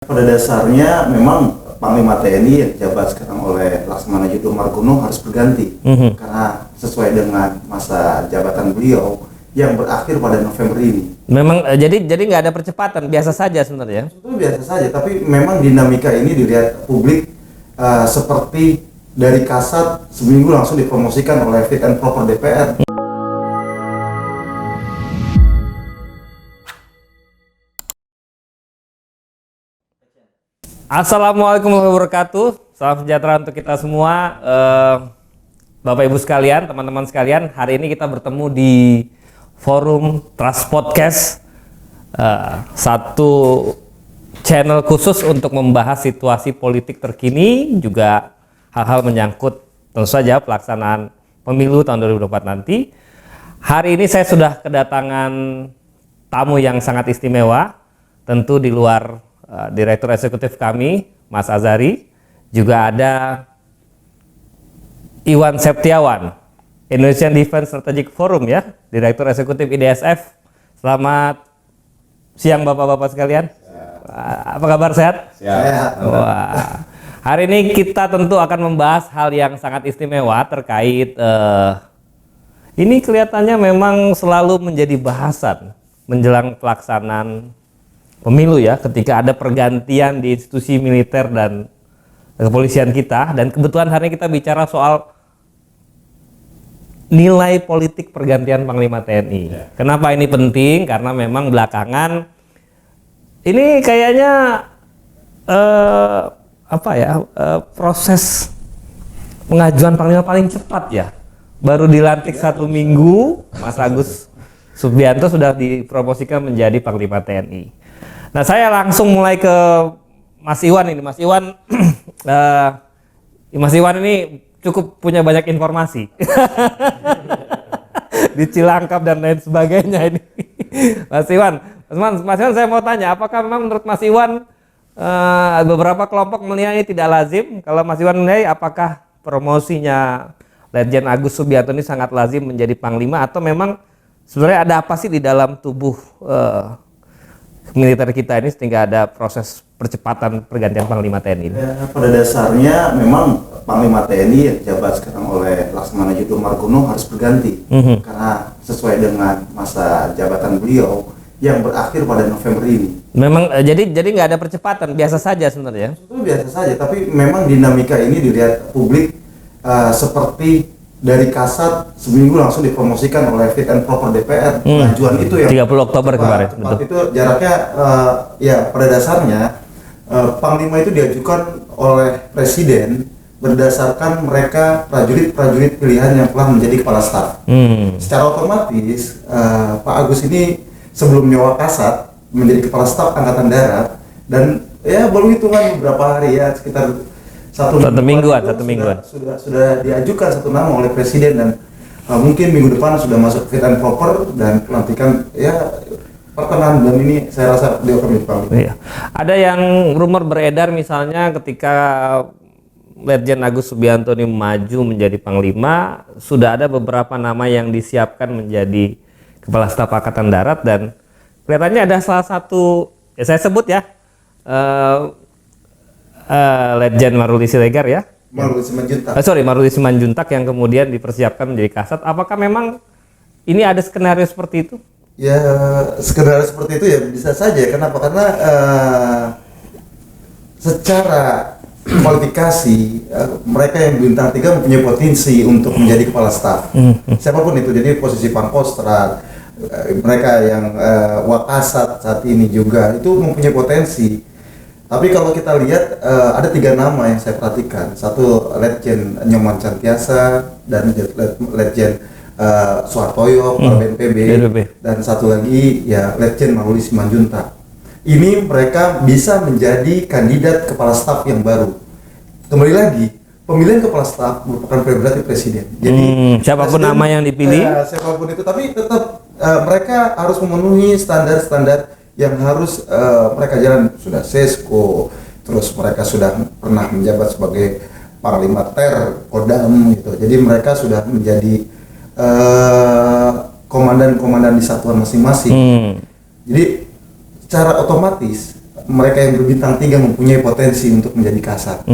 Pada dasarnya memang Panglima TNI yang dijabat sekarang oleh Laksamana Yudo Margono harus berganti karena sesuai dengan masa jabatan beliau yang berakhir pada November ini. Memang jadi nggak ada percepatan, biasa saja sebenarnya. Itu biasa saja, tapi memang dinamika ini dilihat publik seperti dari Kasat seminggu langsung dipromosikan oleh Fit and Proper DPR. Assalamualaikum warahmatullahi wabarakatuh. Salam sejahtera untuk kita semua, Bapak Ibu sekalian, teman-teman sekalian. Hari ini kita bertemu di forum Trust Podcast, satu channel khusus untuk membahas situasi politik terkini, juga hal-hal menyangkut tentu saja pelaksanaan pemilu tahun 2024 nanti. Hari ini saya sudah kedatangan tamu yang sangat istimewa, tentu di luar Direktur Eksekutif kami, Mas Azari, juga ada Iwan Septiawan, Indonesian Defense Strategic Forum ya, Direktur Eksekutif IDSF. Selamat siang Bapak-bapak sekalian. Apa kabar, sehat? Sehat. Wah. Hari ini kita tentu akan membahas hal yang sangat istimewa terkait ini kelihatannya memang selalu menjadi bahasan menjelang pelaksanaan pemilu ya, ketika ada pergantian di institusi militer dan kepolisian kita. Dan kebetulan hari ini kita bicara soal nilai politik pergantian Panglima TNI. Kenapa ini penting? Karena memang belakangan ini kayaknya proses pengajuan Panglima paling cepat ya. Baru dilantik 1 minggu, Mas Agus Subianto sudah dipromosikan menjadi Panglima TNI. Nah, saya langsung mulai ke Mas Iwan ini. Mas Iwan, Mas Iwan ini cukup punya banyak informasi di Cilangkap dan lain sebagainya ini. Mas Iwan, saya mau tanya, apakah memang menurut Mas Iwan beberapa kelompok menilai ini tidak lazim? Kalau Mas Iwan menilai, apakah promosinya Letjen Agus Subianto ini sangat lazim menjadi Panglima, atau memang sebenarnya ada apa sih di dalam tubuh militer kita ini sehingga ada proses percepatan pergantian Panglima TNI? Ya, pada dasarnya memang Panglima TNI yang dijabat sekarang oleh Laksamana Yudo Margono harus berganti karena sesuai dengan masa jabatan beliau yang berakhir pada November ini. Memang jadi nggak ada percepatan, biasa saja sebenarnya. Itu biasa saja, tapi memang dinamika ini dilihat publik seperti dari Kasat seminggu langsung dipromosikan oleh Fit and Proper DPR. Pengajuan itu yang 30 Oktober kemarin. Betul. Itu jaraknya ya pada dasarnya Panglima itu diajukan oleh Presiden berdasarkan mereka prajurit-prajurit pilihan yang telah menjadi kepala staf. Secara otomatis Pak Agus ini sebelum nyawa Kasat menjadi kepala staf Angkatan Darat, dan ya baru hitungan beberapa hari ya, sekitar satu mingguan sudah diajukan satu nama oleh Presiden, dan mungkin minggu depan sudah masuk fit and proper dan pelantikan ya pertengahan bulan ini saya rasa beliau akan menjadi. Iya. Ada yang rumor beredar misalnya ketika Letjen Agus Subianto ini maju menjadi Panglima, sudah ada beberapa nama yang disiapkan menjadi Kepala Staf Angkatan Darat, dan kelihatannya ada salah satu, ya saya sebut ya, Letjen Maruli Siregar ya. Maruli Simanjuntak yang kemudian dipersiapkan menjadi Kasat. Apakah memang ini ada skenario seperti itu? Ya, skenario seperti itu ya bisa saja. Kenapa? Karena secara kualifikasi mereka yang bintang 3 mempunyai potensi untuk menjadi kepala staf. Siapapun itu, jadi posisi Pangkostrat, mereka yang Wakasat saat ini juga itu mempunyai potensi. Tapi kalau kita lihat ada 3 nama yang saya perhatikan. Satu Letjen Nyoman Cantiasa, dan Letjen Soehartoyo, Kepala BNPB, dan satu lagi ya Letjen Maruli Simanjuntak. Ini mereka bisa menjadi kandidat kepala staf yang baru. Kembali lagi, pemilihan kepala staf merupakan prerogatif Presiden. Jadi siapapun nama yang dipilih, siapapun itu, tapi tetap mereka harus memenuhi standar-standar yang harus mereka jalan. Sudah Sesko, terus mereka sudah pernah menjabat sebagai Panglima TER, Kodam gitu. Jadi mereka sudah menjadi komandan-komandan di satuan masing-masing. Jadi secara otomatis mereka yang berbintang 3 mempunyai potensi untuk menjadi kasat.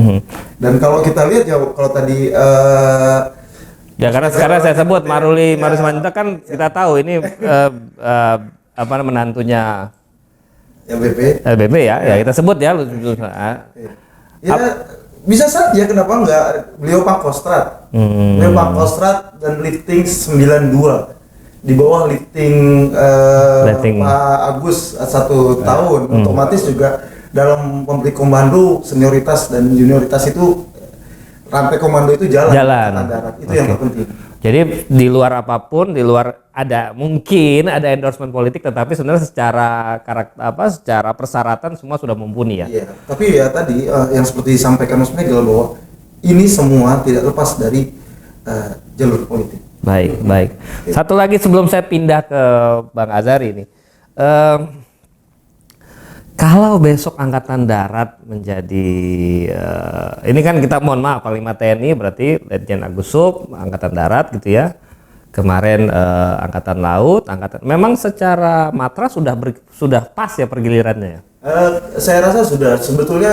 Dan kalau kita lihat ya, kalau tadi ya karena sekarang saya sebut Maruli Simanjuntak kan kita tahu ini apa menantunya LBP ya, ya kita sebut ya. Ya bisa saja, kenapa enggak, beliau Pangkostrat. Beliau Pangkostrat dan lifting 92 di bawah lifting Pak Agus 1 tahun. Otomatis juga dalam memberi komando senioritas dan junioritas itu, rantai komando itu jalan. Darat. Itu yang terpenting. Jadi di luar apapun, di luar mungkin ada endorsement politik, tetapi sebenarnya secara secara persyaratan semua sudah mumpuni ya. Iya. Tapi ya tadi yang seperti disampaikan Mas Megel bahwa ini semua tidak lepas dari jalur politik. Baik. Satu lagi sebelum saya pindah ke Bang Azhari ini. Kalau besok Angkatan Darat menjadi, ini kan kita mohon maaf, Panglima TNI berarti Letjen Agus Sup, Angkatan Darat gitu ya. Kemarin Angkatan Laut, memang secara matra sudah pas ya pergilirannya ya? Saya rasa sudah. Sebetulnya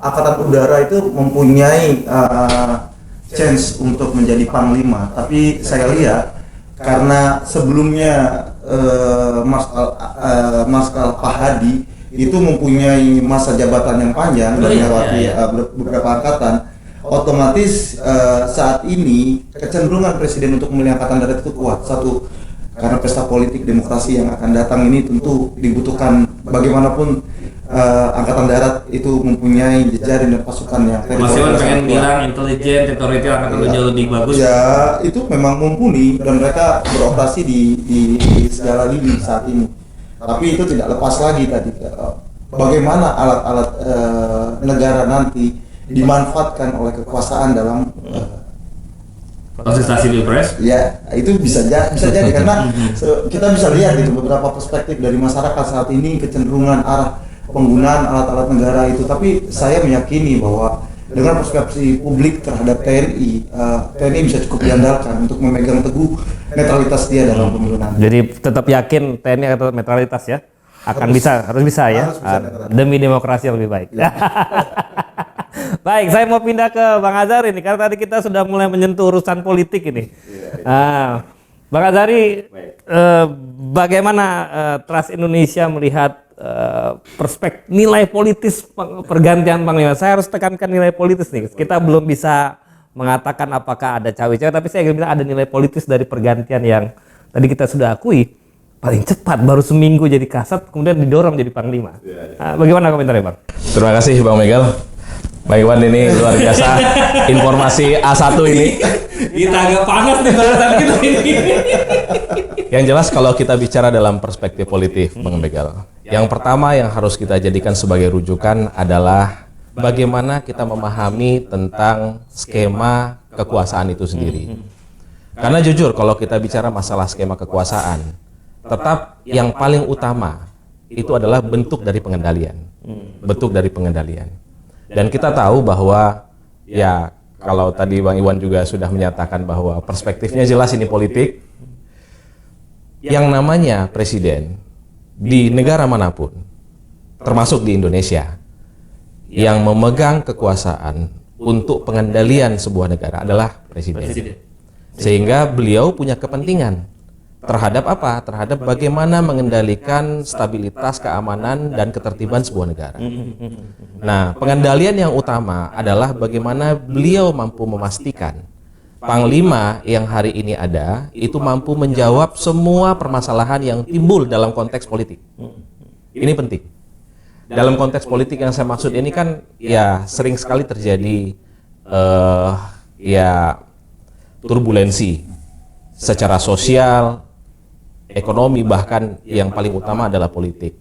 Angkatan Udara itu mempunyai chance untuk menjadi Panglima, tapi saya lihat karena sebelumnya Marskal Pak Hadi itu mempunyai masa jabatan yang panjang dan melewati beberapa angkatan, otomatis saat ini kecenderungan Presiden untuk memilih Angkatan Darat itu kuat. Satu, karena pesta politik demokrasi yang akan datang ini tentu dibutuhkan, bagaimanapun Angkatan Darat itu mempunyai jejaring dan pasukan yang Mas Iwan pengen bilang intelijen, teritorial akan jauh lebih bagus. Ya, itu memang mumpuni dan mereka beroperasi di segala lini saat ini. Tapi itu tidak lepas lagi tadi bagaimana alat-alat negara nanti dimanfaatkan oleh kekuasaan dalam kontestasi pilpres. Ya, itu bisa jadi karena kita bisa lihat itu beberapa perspektif dari masyarakat saat ini, kecenderungan arah penggunaan alat-alat negara itu. Tapi saya meyakini bahwa dengan persepsi publik terhadap TNI, TNI bisa cukup diandalkan untuk memegang teguh netralitas dia dalam pemilu nanti. Jadi tetap yakin TNI akan netralitas ya? Harus bisa ya? Demi demokrasi yang lebih baik. Ya. Baik, saya mau pindah ke Bang Azhari ini karena tadi kita sudah mulai menyentuh urusan politik ini. Bang Azhari, bagaimana Trust Indonesia melihat perspektif nilai politis pergantian Panglima? Saya harus tekankan nilai politis nih. Kita belum bisa mengatakan apakah ada cawe-cawe, tapi saya ingin bilang ada nilai politis dari pergantian yang tadi kita sudah akui paling cepat, baru seminggu jadi kasat, kemudian didorong jadi Panglima. Bagaimana komentarnya, Bang? Terima kasih Bang Megel. Bang Iwan, ini luar biasa informasi A1 ini. Kita agak panas nih bahasan kita ini. Yang jelas kalau kita bicara dalam perspektif politik, Bang Megel, yang pertama yang harus kita jadikan sebagai rujukan adalah bagaimana kita memahami tentang skema kekuasaan itu sendiri. Karena jujur kalau kita bicara masalah skema kekuasaan, tetap yang paling utama itu adalah bentuk dari pengendalian. Bentuk dari pengendalian. Dan kita tahu bahwa ya kalau tadi Bang Iwan juga sudah menyatakan bahwa perspektifnya jelas ini politik. Yang namanya presiden di negara manapun, termasuk di Indonesia, yang memegang kekuasaan untuk pengendalian sebuah negara adalah presiden. Sehingga beliau punya kepentingan terhadap apa? Terhadap bagaimana mengendalikan stabilitas, keamanan, dan ketertiban sebuah negara. Nah, pengendalian yang utama adalah bagaimana beliau mampu memastikan Panglima yang hari ini ada itu mampu menjawab semua permasalahan yang timbul dalam konteks politik. Ini penting. Dalam konteks politik yang saya maksud ini kan ya sering sekali terjadi ya turbulensi secara sosial, ekonomi, bahkan yang paling utama adalah politik.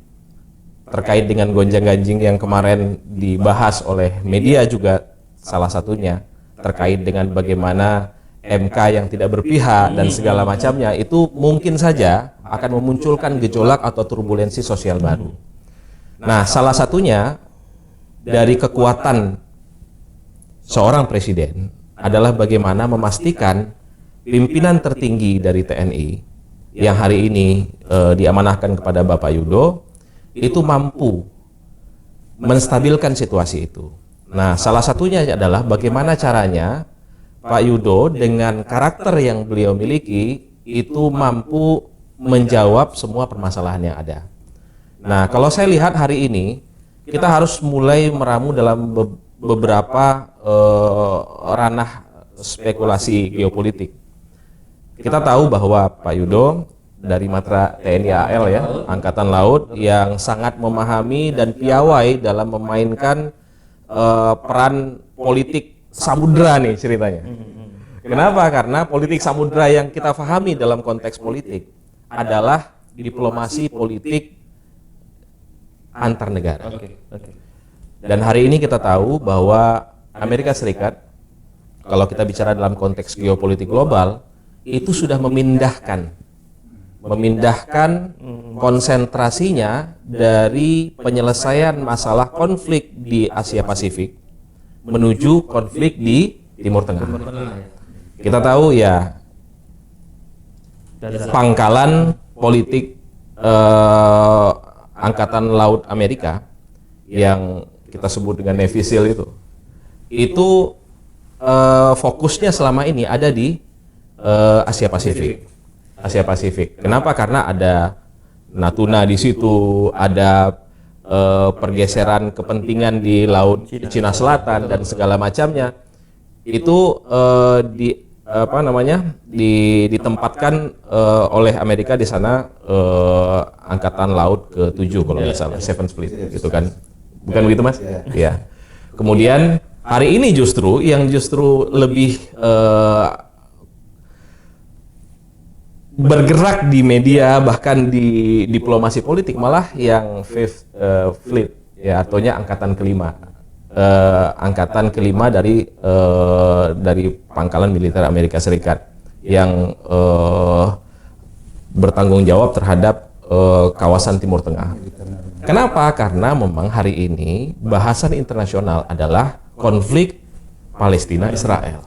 Terkait dengan gonjang-ganjing yang kemarin dibahas oleh media juga salah satunya terkait dengan bagaimana MK yang tidak berpihak dan segala macamnya itu mungkin saja akan memunculkan gejolak atau turbulensi sosial baru. Nah, salah satunya dari kekuatan seorang presiden adalah bagaimana memastikan pimpinan tertinggi dari TNI yang hari ini diamanahkan kepada Bapak Yudo itu mampu menstabilkan situasi itu. Nah, salah satunya adalah bagaimana caranya Pak Yudo dengan karakter yang beliau miliki itu mampu menjawab semua permasalahan yang ada. Nah, kalau saya lihat hari ini kita harus mulai meramu dalam beberapa ranah spekulasi geopolitik. Kita tahu bahwa Pak Yudo dari matra TNI AL ya, Angkatan Laut yang sangat memahami dan piawai dalam memainkan peran politik samudra nih ceritanya. Kenapa? Karena politik samudra yang kita pahami dalam konteks politik adalah diplomasi politik antar negara. Dan hari ini kita tahu bahwa Amerika Serikat, kalau kita bicara dalam konteks geopolitik global, itu sudah memindahkan konsentrasinya dari penyelesaian masalah konflik di Asia Pasifik menuju konflik di Timur Tengah. Kita tahu ya pangkalan politik Angkatan Laut Amerika yang kita sebut dengan Navy SEAL itu fokusnya selama ini ada di Asia Pasifik. Kenapa? Karena ada Natuna di situ, ada pergeseran kepentingan di Laut Cina Selatan dan segala macamnya. Itu ditempatkan oleh Amerika di sana Angkatan Laut ke-7 kalau nggak salah, Seventh Fleet gitu kan. Bukan begitu, Mas? Ya. Kemudian hari ini justru lebih bergerak di media bahkan di diplomasi politik malah yang Fifth Fleet ya, artinya angkatan kelima dari pangkalan militer Amerika Serikat yang bertanggung jawab terhadap kawasan Timur Tengah. Kenapa? Karena memang hari ini bahasan internasional adalah konflik Palestina Israel.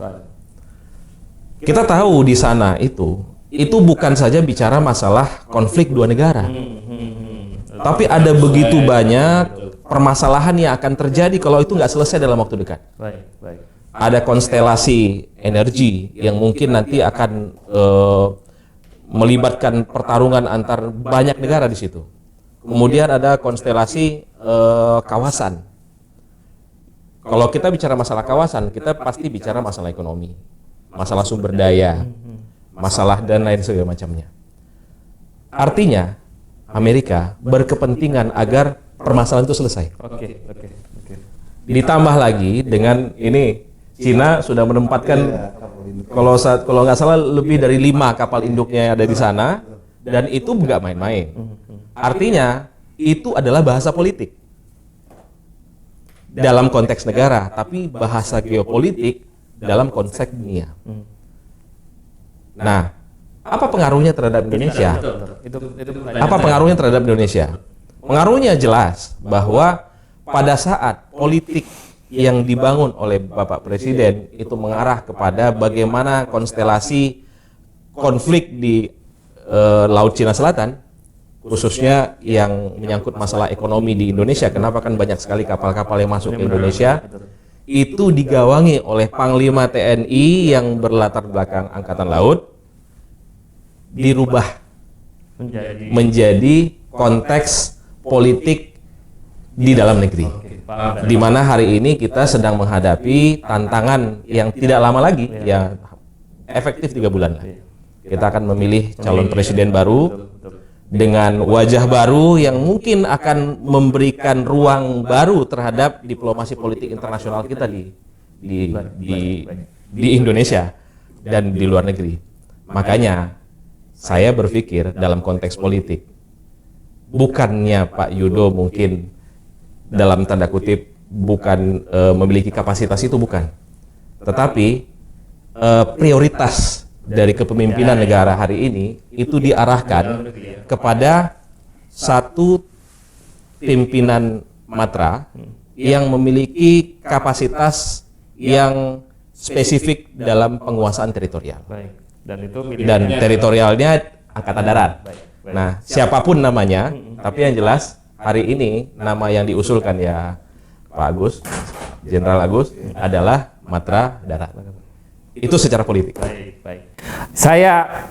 Kita tahu di sana itu bukan saja bicara masalah konflik dua negara, tapi ada begitu banyak permasalahan yang akan terjadi kalau itu nggak selesai dalam waktu dekat. Ada konstelasi energi yang mungkin nanti akan melibatkan pertarungan antar banyak negara di situ. Kemudian ada konstelasi kawasan. Kalau kita bicara masalah kawasan, kita pasti bicara masalah ekonomi, masalah sumber daya, masalah dan lain sebagainya macamnya. Artinya Amerika berkepentingan agar permasalahan itu selesai. Ditambah lagi dengan ini Cina sudah menempatkan kalau nggak salah lebih dari 5 kapal induknya yang ada di sana, dan itu nggak main-main. Artinya itu adalah bahasa politik dalam konteks negara, tapi bahasa geopolitik dalam konteks dunia. Nah, apa pengaruhnya terhadap Indonesia? Apa pengaruhnya terhadap Indonesia? Pengaruhnya jelas bahwa pada saat politik yang dibangun oleh Bapak Presiden itu mengarah kepada bagaimana konstelasi konflik di Laut Cina Selatan, khususnya yang menyangkut masalah ekonomi di Indonesia. Kenapa kan banyak sekali kapal-kapal yang masuk ke Indonesia, itu digawangi oleh Panglima TNI yang berlatar belakang Angkatan Laut, dirubah menjadi konteks politik di dalam negeri, di mana hari ini kita sedang menghadapi tantangan yang tidak lama lagi, ya efektif 3 bulan lah. Kita akan memilih calon presiden baru dengan wajah baru yang mungkin akan memberikan ruang baru terhadap diplomasi politik internasional kita di Indonesia dan di luar negeri. Makanya saya berpikir dalam konteks politik, bukannya Pak Yudo mungkin dalam tanda kutip bukan memiliki kapasitas itu, bukan, tetapi prioritas dari kepemimpinan negara hari ini itu diarahkan kepada satu pimpinan matra yang memiliki kapasitas yang spesifik dalam penguasaan teritorial. Dan teritorialnya Angkatan Darat. Nah, siapapun namanya, tapi yang jelas hari ini nama yang diusulkan ya Pak Agus, Jenderal Agus adalah Matra Darat. Itu secara politik. Baik. Saya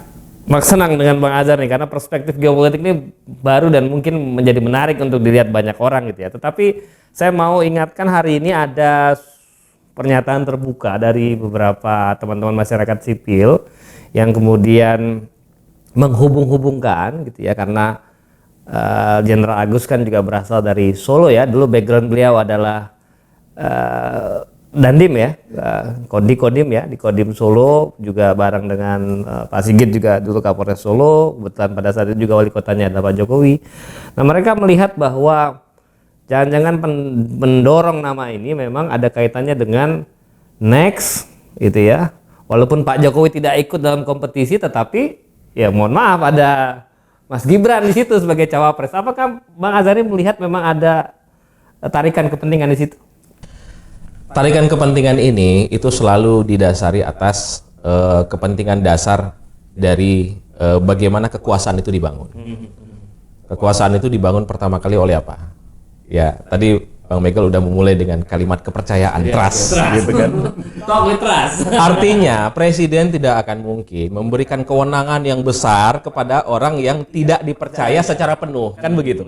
senang dengan Bang Azhar nih karena perspektif geopolitik ini baru dan mungkin menjadi menarik untuk dilihat banyak orang gitu ya. Tetapi saya mau ingatkan hari ini ada pernyataan terbuka dari beberapa teman-teman masyarakat sipil yang kemudian menghubung-hubungkan gitu ya, karena Jenderal Agus kan juga berasal dari Solo ya, dulu background beliau adalah Dandim ya, Kodim ya, di Kodim Solo juga bareng dengan Pak Sigit juga dulu Kapolres Solo, kebetulan pada saat itu juga wali kotanya adalah Pak Jokowi. Nah mereka melihat bahwa jangan-jangan mendorong nama ini memang ada kaitannya dengan next gitu ya. Walaupun Pak Jokowi tidak ikut dalam kompetisi, tetapi ya mohon maaf ada Mas Gibran di situ sebagai cawapres. Apakah Bang Azhari melihat memang ada tarikan kepentingan di situ? Tarikan kepentingan ini itu selalu didasari atas kepentingan dasar dari bagaimana kekuasaan itu dibangun. Kekuasaan itu dibangun pertama kali oleh apa? Ya, tadi Bang Michael udah memulai dengan kalimat kepercayaan, trust, gitu kan. Trust. Artinya presiden tidak akan mungkin memberikan kewenangan yang besar kepada orang yang tidak dipercaya secara penuh, kan begitu.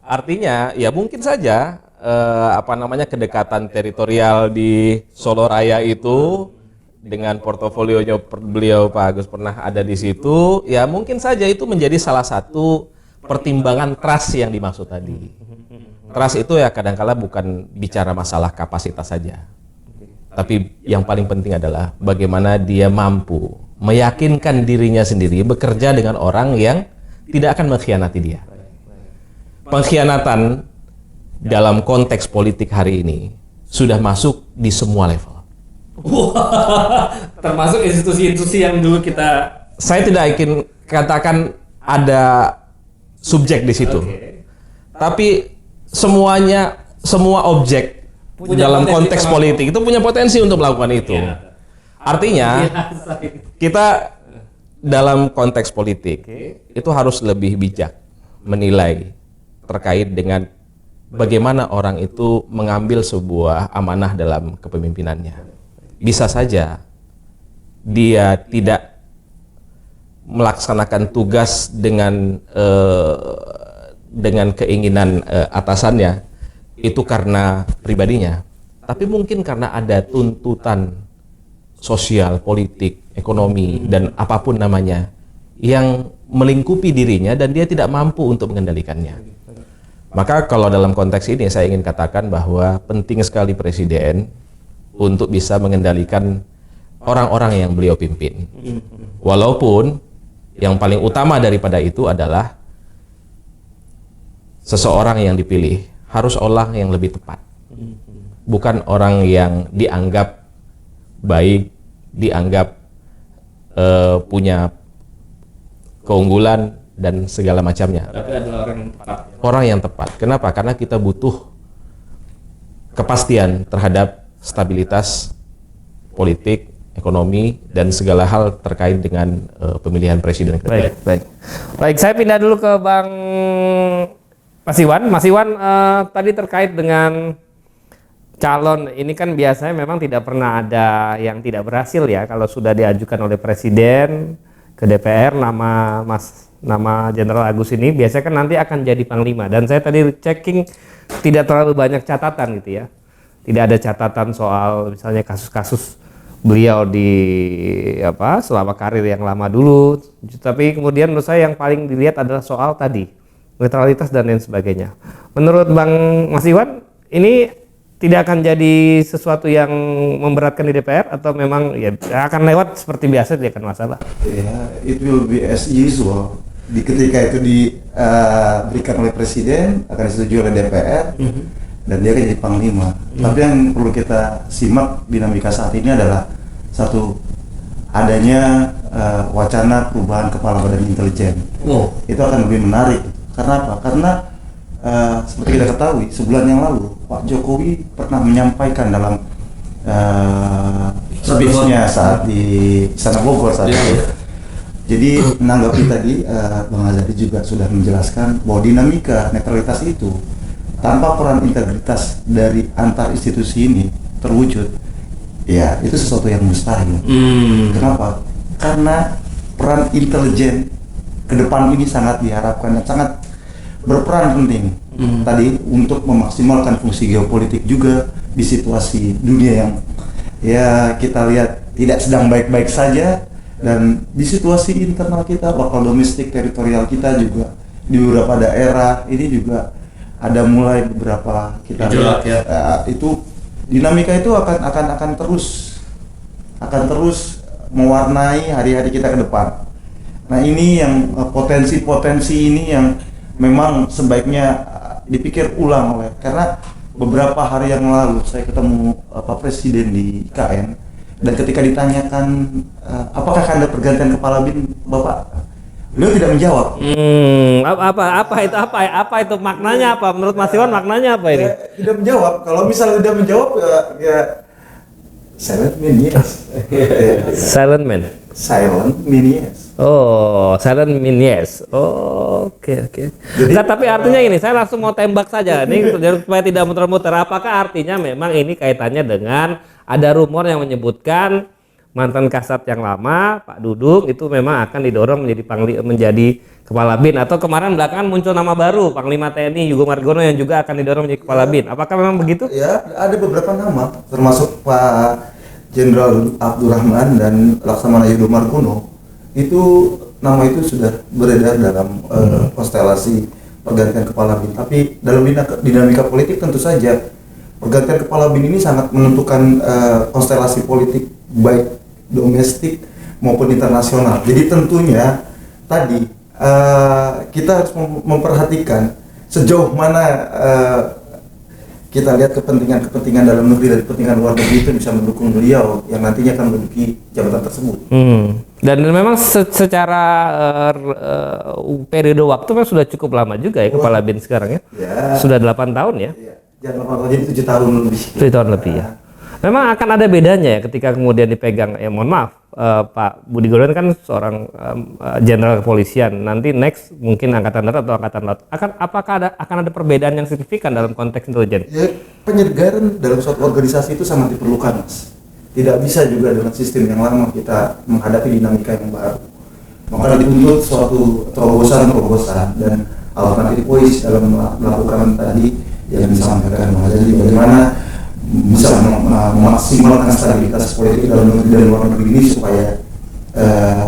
Artinya ya mungkin saja kedekatan teritorial di Solo Raya itu dengan portofolionya beliau Pak Agus pernah ada di situ, ya mungkin saja itu menjadi salah satu pertimbangan trust yang dimaksud tadi. Trust itu ya kadang-kala bukan bicara masalah kapasitas saja, tapi yang paling penting adalah bagaimana dia mampu meyakinkan dirinya sendiri bekerja dengan orang yang tidak akan mengkhianati dia. Pengkhianatan dalam konteks politik hari ini sudah masuk di semua level. Termasuk institusi-institusi yang dulu kita. Saya tidak ingin katakan ada subjek di situ, tapi semua objek dalam konteks politik itu punya potensi untuk melakukan itu. Artinya kita dalam konteks politik itu harus lebih bijak menilai terkait dengan bagaimana orang itu mengambil sebuah amanah dalam kepemimpinannya. Bisa saja dia tidak melaksanakan tugas dengan keinginan atasannya itu karena pribadinya, tapi mungkin karena ada tuntutan sosial, politik, ekonomi dan apapun namanya yang melingkupi dirinya dan dia tidak mampu untuk mengendalikannya. Maka kalau dalam konteks ini saya ingin katakan bahwa penting sekali presiden untuk bisa mengendalikan orang-orang yang beliau pimpin. Walaupun yang paling utama daripada itu adalah seseorang yang dipilih harus orang yang lebih tepat, bukan orang yang dianggap baik, dianggap punya keunggulan dan segala macamnya. Tapi adalah orang yang tepat. Orang yang tepat. Kenapa? Karena kita butuh kepastian terhadap stabilitas politik, ekonomi dan segala hal terkait dengan pemilihan presiden. Baik, saya pindah dulu ke Bang Mas Iwan. Mas Iwan, tadi terkait dengan calon ini kan biasanya memang tidak pernah ada yang tidak berhasil ya. Kalau sudah diajukan oleh presiden ke DPR nama Jenderal Agus ini biasanya kan nanti akan jadi panglima. Dan saya tadi checking tidak terlalu banyak catatan gitu ya. Tidak ada catatan soal misalnya kasus-kasus beliau di selama karir yang lama dulu. Tapi kemudian menurut saya yang paling dilihat adalah soal tadi netralitas dan lain sebagainya. Menurut Bang Mas Iwan, ini tidak akan jadi sesuatu yang memberatkan di DPR atau memang ya akan lewat seperti biasa, tidak akan masalah? Ya, it will be as usual. Ketika itu diberikan oleh presiden, akan disetujui oleh DPR, dan dia akan jadi panglima. Tapi yang perlu kita simak dinamika saat ini adalah satu, adanya wacana perubahan kepala badan intelijen. Itu akan lebih menarik. Karena apa? Karena seperti kita ketahui, sebulan yang lalu Pak Jokowi pernah menyampaikan dalam speech-nya saat di Istana Bogor saat itu, Jadi menanggapi tadi Bang Azari juga sudah menjelaskan bahwa dinamika netralitas itu tanpa peran integritas dari antar institusi ini terwujud, ya itu sesuatu yang mustahil. Kenapa? Karena peran intelijen ke depan ini sangat diharapkan dan sangat berperan penting tadi untuk memaksimalkan fungsi geopolitik juga di situasi dunia yang ya kita lihat tidak sedang baik-baik saja. Dan di situasi internal kita, lokal domestik teritorial kita juga di beberapa daerah ini juga ada mulai beberapa kita lihat itu dinamika itu akan terus mewarnai hari-hari kita ke depan. Nah ini yang potensi-potensi ini yang memang sebaiknya dipikir ulang karena beberapa hari yang lalu saya ketemu Pak Presiden di IKN. Dan ketika ditanyakan apakah akan ada pergantian kepala BIN, Bapak, beliau tidak menjawab. Apa itu maknanya apa? Menurut Mas Iwan maknanya apa ini? Tidak menjawab. Kalau misalnya tidak menjawab ya silent man yes. Silent man. Silent man yes. Oh, silent man yes. Oh, oke. Nah, tapi artinya ini saya langsung mau tembak saja nih supaya tidak muter-muter. Apakah artinya memang ini kaitannya dengan ada rumor yang menyebutkan mantan Kasat yang lama, Pak Dudung, itu memang akan didorong menjadi Kepala BIN, atau kemarin belakangan muncul nama baru Panglima TNI Yugo Margono yang juga akan didorong menjadi Kepala BIN. Apakah memang begitu? Ya, ada beberapa nama, termasuk Pak Jenderal Abdurrahman dan Laksamana Yudo Margono. Itu nama itu sudah beredar dalam konstelasi pergantian Kepala BIN. Tapi dalam dinamika politik tentu saja pergantian Kepala BIN ini sangat menentukan konstelasi politik baik domestik maupun internasional. Jadi tentunya tadi kita harus memperhatikan sejauh mana kita lihat kepentingan dalam negeri dan kepentingan luar negeri itu bisa mendukung beliau yang nantinya akan menduduki jabatan tersebut. Dan memang secara periode waktu memang sudah cukup lama juga ya Kepala BIN sekarang ya. Sudah 8 tahun ya. Jangan lupa jadi 7 tahun lebih. 7 tahun lebih ya. Memang akan ada bedanya ya ketika kemudian dipegang, mohon maaf, Pak Budi Gunawan kan seorang jenderal kepolisian, nanti next mungkin Angkatan Darat atau Angkatan Laut. Apakah akan ada perbedaan yang signifikan dalam konteks intelijen? Ya, penyegaran dalam suatu organisasi itu sangat diperlukan, Mas. Tidak bisa juga dengan sistem yang lama kita menghadapi dinamika yang baru. Maka dituntut suatu terobosan dan alternatif voice dalam melakukan tadi yang disampaikan Mas. Jadi bagaimana bisa memaksimalkan stabilitas politik dalam negeri dan luar negeri ini supaya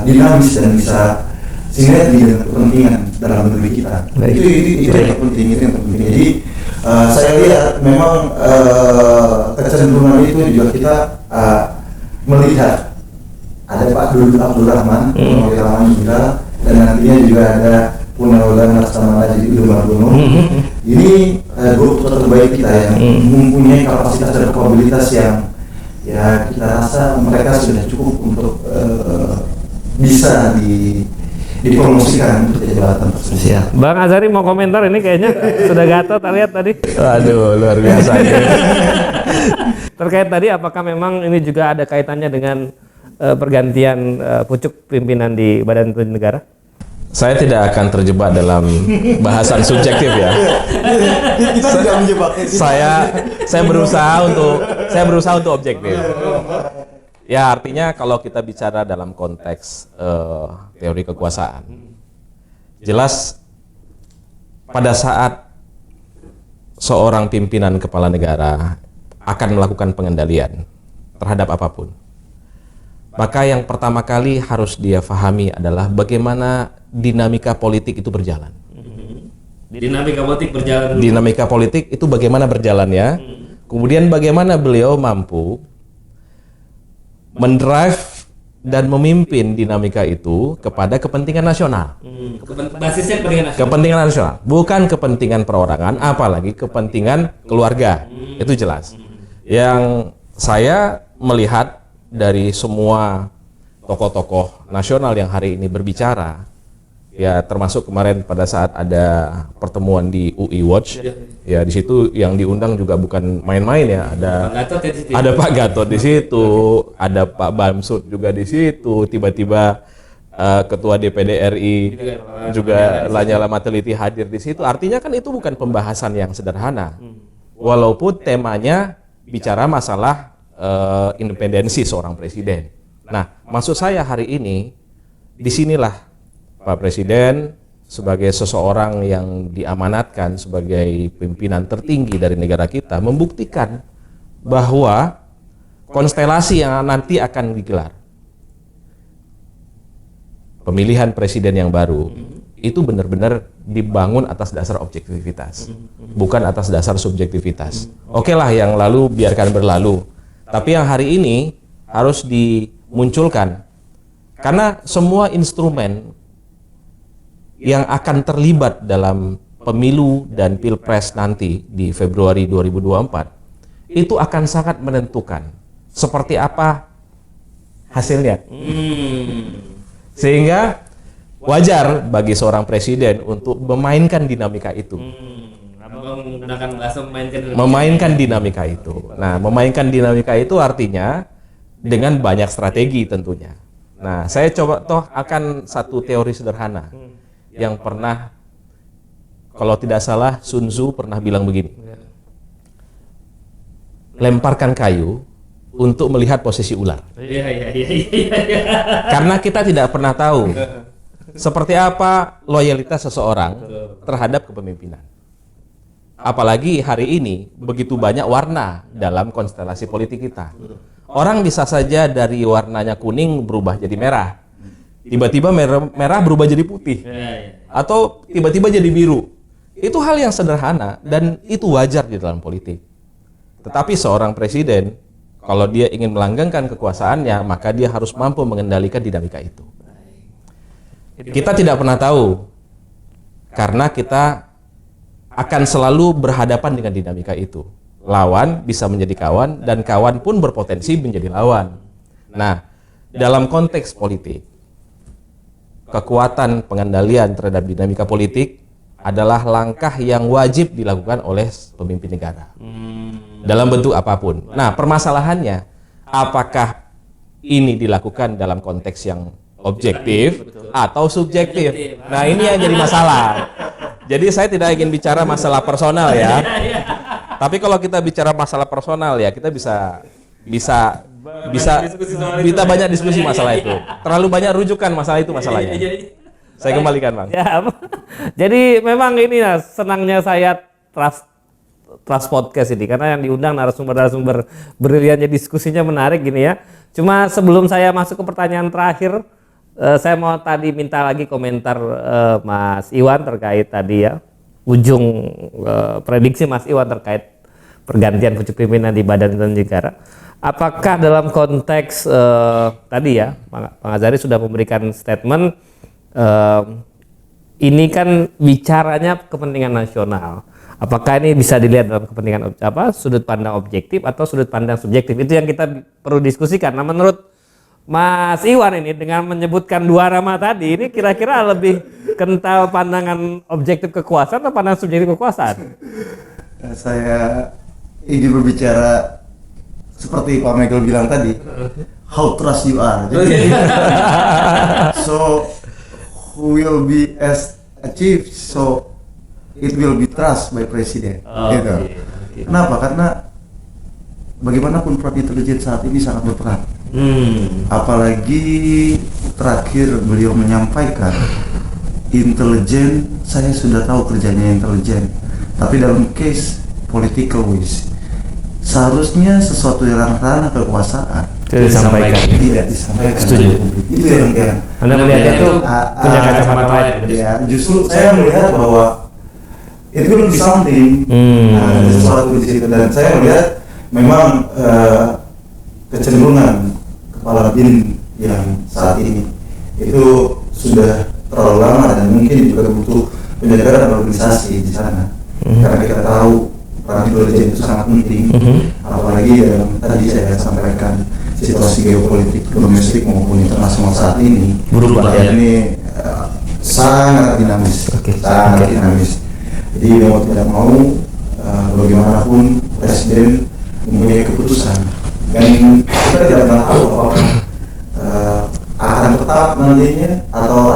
dinamis dan bisa sinergi dengan kepentingan dalam negeri kita. Itu yang terpenting, Jadi saya lihat memang kecenderungan itu juga kita melihat ada Pak Dudung Abdurrahman, juga, dan nantinya juga ada Purnawirawan Laksamana Yudo Margono. Ini grup terbaik kita yang mempunyai kapasitas dan kapabilitas yang ya kita rasa mereka sudah cukup untuk bisa dipromosikan untuk jabatan tersebut. Bang Azari mau komentar ini kayaknya sudah gatot lihat tadi. Waduh, luar biasa. Terkait tadi apakah memang ini juga ada kaitannya dengan pergantian pucuk pimpinan di Badan Intelijen Negara? Saya tidak akan terjebak dalam bahasan subjektif ya. Kita tidak menjebak. Saya berusaha untuk objektif. Ya artinya kalau kita bicara dalam konteks teori kekuasaan, jelas pada saat seorang pimpinan kepala negara akan melakukan pengendalian terhadap apapun, maka yang pertama kali harus dia pahami adalah bagaimana dinamika politik itu berjalan. Dinamika politik itu bagaimana berjalannya. Kemudian bagaimana beliau mampu mendrive dan memimpin dinamika itu kepada kepentingan nasional. Basisnya kepentingan nasional, bukan kepentingan perorangan, apalagi kepentingan keluarga. Itu jelas. Yang saya melihat dari semua tokoh-tokoh nasional yang hari ini berbicara, ya termasuk kemarin pada saat ada pertemuan di UI Watch, ya di situ yang diundang juga bukan main-main ya, ada Pak Gatot di situ, ada Pak Bamsud juga di situ, tiba-tiba Ketua DPD RI juga Lanyala Mateliti hadir di situ. Artinya kan itu bukan pembahasan yang sederhana. Walaupun temanya bicara masalah independensi seorang presiden. Nah, maksud saya hari ini disinilah Pak Presiden sebagai seseorang yang diamanatkan sebagai pimpinan tertinggi dari negara kita membuktikan bahwa konstelasi yang nanti akan digelar pemilihan presiden yang baru itu benar-benar dibangun atas dasar objektivitas, bukan atas dasar subjektivitas. Oke lah, yang lalu biarkan berlalu, tapi yang hari ini harus dimunculkan karena semua instrumen yang akan terlibat dalam pemilu dan pilpres nanti di Februari 2024 itu akan sangat menentukan seperti apa hasilnya. Sehingga wajar bagi seorang presiden untuk memainkan dinamika itu. Menggunakan bahasa memainkan dinamika itu. Nah, memainkan dinamika itu artinya dengan banyak strategi tentunya. Nah, saya coba akan satu teori sederhana yang pernah, kalau tidak salah Sun Tzu pernah bilang begini. Lemparkan kayu untuk melihat posisi ular. Karena kita tidak pernah tahu seperti apa loyalitas seseorang terhadap kepemimpinan. Apalagi hari ini begitu banyak warna dalam konstelasi politik kita. Orang bisa saja dari warnanya kuning berubah jadi merah. Tiba-tiba merah berubah jadi putih. Atau tiba-tiba jadi biru. Itu hal yang sederhana dan itu wajar di dalam politik. Tetapi seorang presiden, kalau dia ingin melanggengkan kekuasaannya, maka dia harus mampu mengendalikan dinamika itu. Kita tidak pernah tahu, karena kita akan selalu berhadapan dengan dinamika itu. Lawan bisa menjadi kawan, dan kawan pun berpotensi menjadi lawan. Nah, dalam konteks politik, kekuatan pengendalian terhadap dinamika politik adalah langkah yang wajib dilakukan oleh pemimpin negara dalam bentuk apapun. Nah, permasalahannya apakah ini dilakukan dalam konteks yang objektif atau subjektif? Nah, ini yang jadi masalah. Jadi saya tidak ingin bicara masalah personal ya. Tapi kalau kita bicara masalah personal ya, kita bisa banyak diskusi masalah itu. Terlalu banyak rujukan masalah itu masalahnya. Saya kembalikan, Bang. Ya, jadi memang ini ya senangnya saya Trust Podcast ini karena yang diundang narasumber briliannya, diskusinya menarik gini ya. Cuma sebelum saya masuk ke pertanyaan terakhir, saya mau tadi minta lagi komentar Mas Iwan terkait tadi ya ujung prediksi Mas Iwan terkait pergantian pucuk pimpinan di Badan Intelijen Negara. Apakah dalam konteks tadi ya Pak Azhari sudah memberikan statement ini kan bicaranya kepentingan nasional. Apakah ini bisa dilihat dalam kepentingan sudut pandang objektif atau sudut pandang subjektif? Itu yang kita perlu diskusikan. Nah, menurut Mas Iwan ini dengan menyebutkan dua nama tadi, ini kira-kira lebih kental pandangan objektif kekuasaan atau pandangan subjektif kekuasaan? Saya ingin berbicara seperti Pak Michael bilang tadi, how trust you are. Jadi, so who will be as achieved, so it will be trust by Presiden. Gitu. Okay. Kenapa? Karena bagaimanapun peran intelijen saat ini sangat berperan. Apalagi terakhir beliau menyampaikan intelijen, saya sudah tahu kerjanya intelijen, tapi dalam case political ways seharusnya sesuatu yang ranah kekuasaan tidak disampaikan. Setuju. Itu yang Anda melihatnya itu punya kacamata lain. Ya, justru saya melihat bahwa itu will be something. Ada sesuatu di situ, dan saya melihat memang kecenderungan kepala bin yang saat ini itu sudah terlalu lama dan mungkin juga butuh penjagaan organisasi di sana. Karena kita tahu peran intelijen itu sangat penting, apalagi dalam tadi saya sampaikan situasi geopolitik domestik maupun internasional saat ini berubah ya. Ini sangat dinamis, sangat dinamis. Jadi mau tidak mau bagaimanapun Presiden mempunyai keputusan, dan kita tidak pernah tahu apakah akan tetap nantinya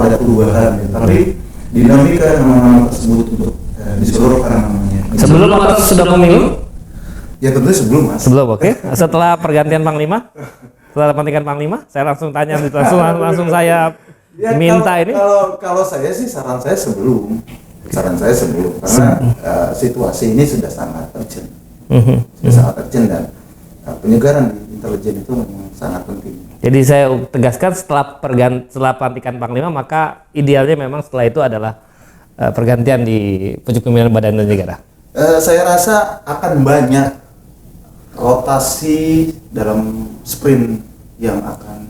ada perubahan, ya. Tapi dinamika nama-nama tersebut untuk diseluruhkan namanya. Sebelum atau sudah pemilu? Ya tentu sebelum, Mas. Sebelum, oke. Setelah pergantian Panglima? Setelah pelantikan Panglima? Saya langsung tanya, langsung saya Ya, minta ini. Kalau saya sih saran saya sebelum karena situasi ini sudah sangat urgent, dan penyegaran di intelijen itu memang sangat penting. Jadi saya tegaskan setelah pelantikan Panglima, maka idealnya memang setelah itu adalah pergantian di pucuk pimpinan Badan Intelijen Negara. Saya rasa akan banyak rotasi dalam sprint yang akan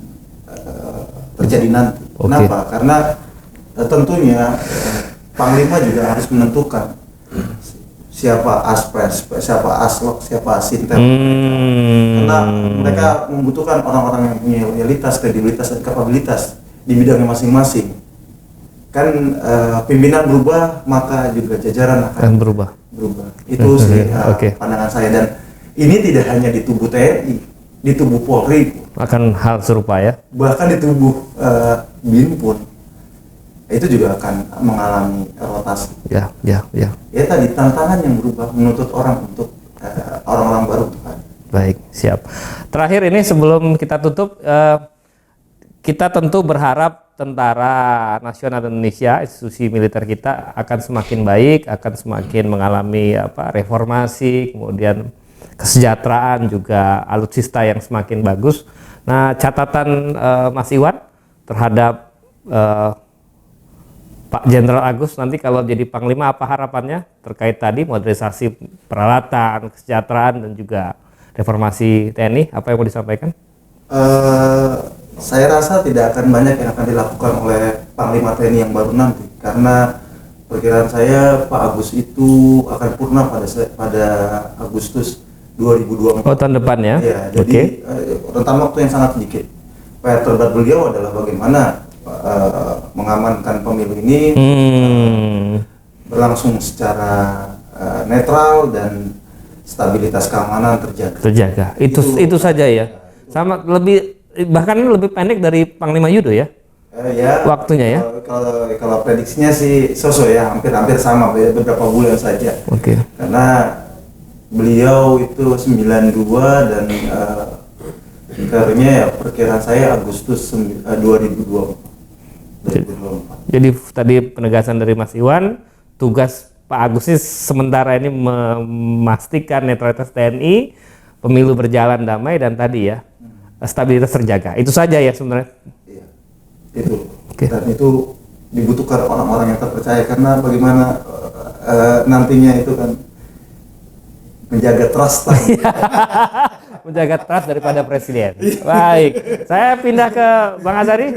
terjadi nanti. Oke. Kenapa? Karena tentunya Panglima juga harus menentukan siapa aspres, siapa aslok, siapa asintel. Karena mereka membutuhkan orang-orang yang punya loyalitas, kredibilitas, dan kapabilitas di bidangnya masing-masing. Kan pimpinan berubah, maka juga jajaran akan berubah. Itu sih pandangan saya, dan ini tidak hanya di tubuh TNI, di tubuh Polri, Akan hal serupa ya. bahkan di tubuh BIN pun itu juga akan mengalami rotasi. Ya. Ya tadi tantangan yang berubah menuntut orang untuk orang-orang baru untuk hadir. Baik, siap. Terakhir ini sebelum kita tutup, kita tentu berharap Tentara Nasional Indonesia, institusi militer kita akan semakin baik, akan semakin mengalami reformasi, kemudian kesejahteraan juga alutsista yang semakin bagus. Nah, catatan Mas Iwan terhadap Pak Jenderal Agus nanti kalau jadi Panglima, apa harapannya terkait tadi modernisasi peralatan, kesejahteraan, dan juga reformasi TNI? Apa yang mau disampaikan? Saya rasa tidak akan banyak yang akan dilakukan oleh Panglima TNI yang baru nanti, karena perkiraan saya Pak Agus itu akan purna pada Agustus 2024. Oh, tahun depan ya? Ya, jadi rentang waktu yang sangat sedikit. PR terberat beliau adalah bagaimana mengamankan pemilu ini berlangsung secara netral dan stabilitas keamanan terjaga. Itu saja ya. Sama bahkan lebih pendek dari Panglima Yudo ya? Waktunya ya? Kalau prediksinya sih ya, hampir sama, beberapa bulan saja. Oke. Karena beliau itu 92 dan karirnya ya perkiraan saya Agustus 2024. Jadi tadi penegasan dari Mas Iwan, tugas Pak Agus ini sementara ini memastikan netralitas TNI, pemilu berjalan damai, dan tadi ya stabilitas terjaga. Itu saja ya sebenarnya. Iya, itu. Dan itu dibutuhkan orang-orang yang terpercaya, karena bagaimana nantinya itu kan menjaga trust. Menjaga trust daripada presiden. Baik, saya pindah ke Bang Azhari.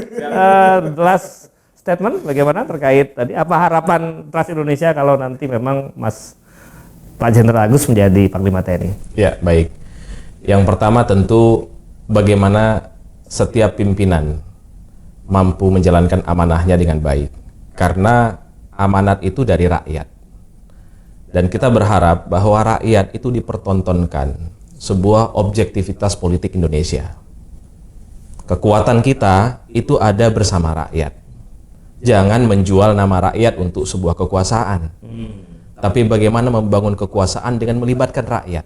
Last statement bagaimana terkait tadi, apa harapan trust Indonesia kalau nanti memang Pak Jenderal Agus menjadi Panglima TNI? Ya, baik. Yang pertama tentu bagaimana setiap pimpinan mampu menjalankan amanahnya dengan baik, karena amanat itu dari rakyat. Dan kita berharap bahwa rakyat itu dipertontonkan sebuah objektivitas politik Indonesia. Kekuatan kita itu ada bersama rakyat. Jangan menjual nama rakyat untuk sebuah kekuasaan. Tapi bagaimana membangun kekuasaan dengan melibatkan rakyat.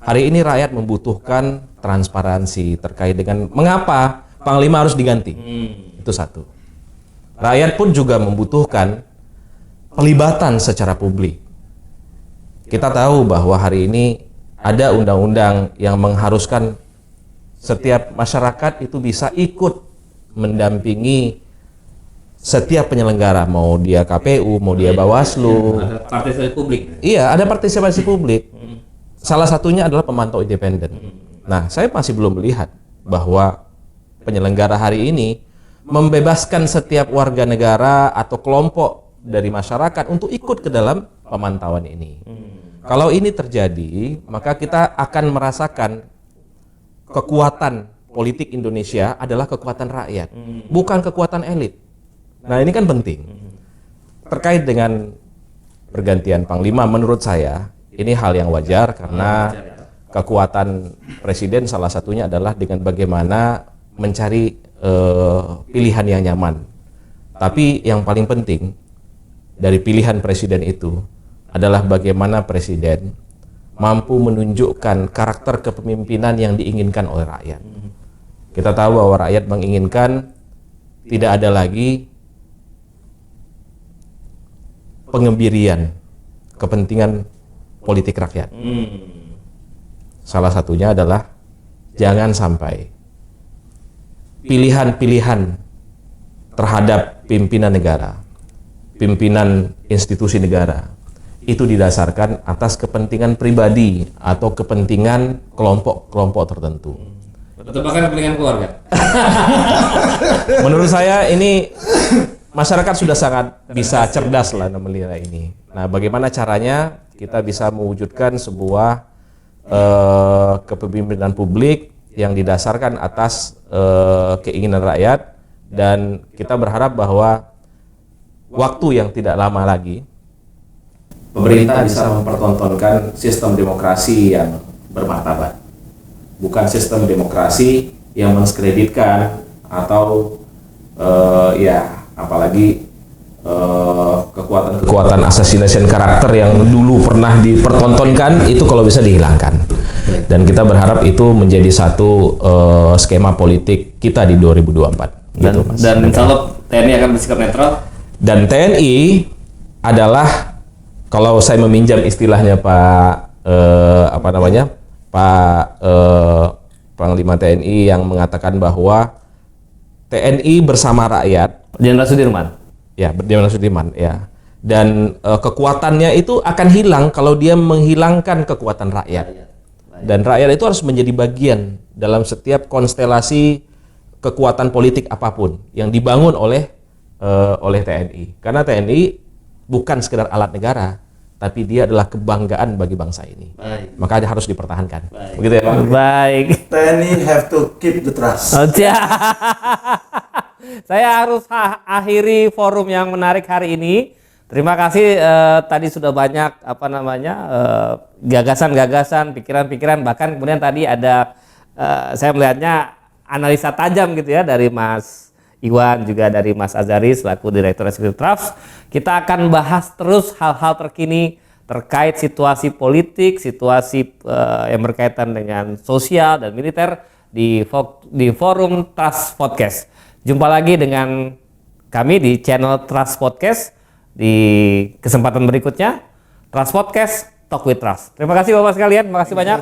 Hari ini rakyat membutuhkan transparansi terkait dengan mengapa Panglima harus diganti. Itu satu. Rakyat pun juga membutuhkan pelibatan secara publik. Kita tahu bahwa hari ini ada undang-undang yang mengharuskan setiap masyarakat itu bisa ikut mendampingi setiap penyelenggara, mau dia KPU, mau dia Bawaslu. Ada partisipasi publik. Iya, ada partisipasi publik. Salah satunya adalah pemantau independen. Nah, saya masih belum melihat bahwa penyelenggara hari ini membebaskan setiap warga negara atau kelompok dari masyarakat untuk ikut ke dalam pemantauan ini. Kalau ini terjadi, maka kita akan merasakan kekuatan politik Indonesia adalah kekuatan rakyat, bukan kekuatan elit. Nah, ini kan penting. Terkait dengan pergantian Panglima, menurut saya ini hal yang wajar, karena kekuatan presiden salah satunya adalah dengan bagaimana mencari pilihan yang nyaman Tapi yang paling penting dari pilihan presiden itu adalah bagaimana presiden mampu menunjukkan karakter kepemimpinan yang diinginkan oleh rakyat. Kita tahu bahwa rakyat menginginkan tidak ada lagi pengembirian kepentingan politik rakyat. Salah satunya adalah jangan sampai pilihan-pilihan terhadap pimpinan negara, pimpinan institusi negara, itu didasarkan atas kepentingan pribadi atau kepentingan kelompok-kelompok tertentu. Atau bahkan kepentingan keluarga. Menurut saya ini masyarakat sudah sangat bisa cerdas lah menilai ini. Nah, bagaimana caranya kita bisa mewujudkan sebuah kepemimpinan publik yang didasarkan atas keinginan rakyat, dan kita berharap bahwa waktu yang tidak lama lagi pemerintah bisa mempertontonkan sistem demokrasi yang bermartabat, bukan sistem demokrasi yang mendiskreditkan atau apalagi kekuatan assassination karakter yang dulu pernah dipertontonkan itu kalau bisa dihilangkan. Dan kita berharap itu menjadi satu skema politik kita di 2024. Gitu, Mas. Dan insya Allah TNI akan bersikap netral. Dan TNI adalah, kalau saya meminjam istilahnya Pak Panglima TNI yang mengatakan bahwa TNI bersama rakyat. Jenderal Sudirman. Ya, Jenderal Sudirman. Ya. Dan kekuatannya itu akan hilang kalau dia menghilangkan kekuatan rakyat. Dan rakyat itu harus menjadi bagian dalam setiap konstelasi kekuatan politik apapun yang dibangun oleh TNI. Karena TNI bukan sekedar alat negara, tapi dia adalah kebanggaan bagi bangsa ini. Baik. Maka dia harus dipertahankan. Baik. Begitu ya, Pak? Baik. TNI have to keep the trust. Saya harus akhiri forum yang menarik hari ini. Terima kasih, tadi sudah banyak gagasan-gagasan, pikiran-pikiran, bahkan kemudian tadi ada saya melihatnya analisa tajam gitu ya dari Mas Iwan, juga dari Mas Azari selaku Direktur Eksekutif Trust. Kita akan bahas terus hal-hal terkini terkait situasi politik, situasi yang berkaitan dengan sosial dan militer di forum Trust Podcast. Jumpa lagi dengan kami di channel Trust Podcast di kesempatan berikutnya. Trust Podcast, Talk with Trust. Terima kasih Bapak sekalian, terima kasih banyak.